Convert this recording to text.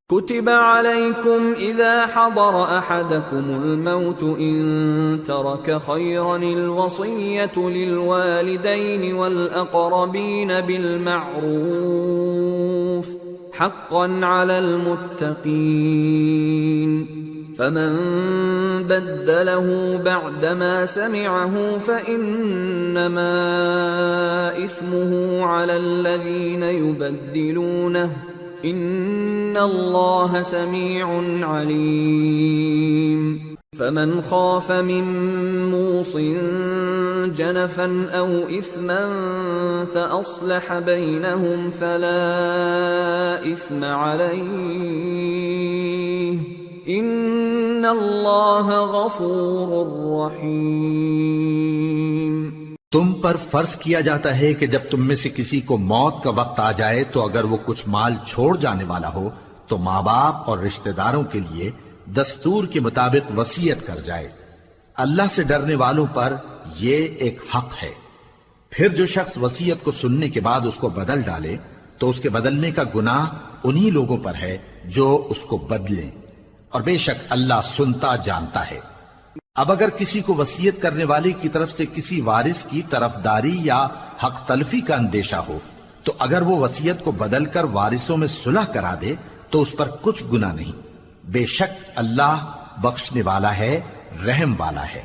كتب عليكم إذا حضر أحدكم الموت إن ترك خيرا الوصية للوالدين والأقربين بالمعروف حقا على المتقين فمن بدله بعدما سمعه فإنما إثمه على الذين يبدلونه ان اللہ سمیع علیم فمن خاف من موص جنفا او اثما فاصلح بینہم فلا اثم علیہ ان اللہ غفور رحیم۔ تم پر فرض کیا جاتا ہے کہ جب تم میں سے کسی کو موت کا وقت آ جائے تو اگر وہ کچھ مال چھوڑ جانے والا ہو تو ماں باپ اور رشتہ داروں کے لیے دستور کے مطابق وصیت کر جائے۔ اللہ سے ڈرنے والوں پر یہ ایک حق ہے۔ پھر جو شخص وصیت کو سننے کے بعد اس کو بدل ڈالے تو اس کے بدلنے کا گناہ انہی لوگوں پر ہے جو اس کو بدلیں، اور بے شک اللہ سنتا جانتا ہے۔ اب اگر کسی کو وصیت کرنے والے کی طرف سے کسی وارث کی طرفداری یا حق تلفی کا اندیشہ ہو تو اگر وہ وصیت کو بدل کر وارثوں میں صلح کرا دے تو اس پر کچھ گناہ نہیں، بے شک اللہ بخشنے والا ہے، رحم والا ہے۔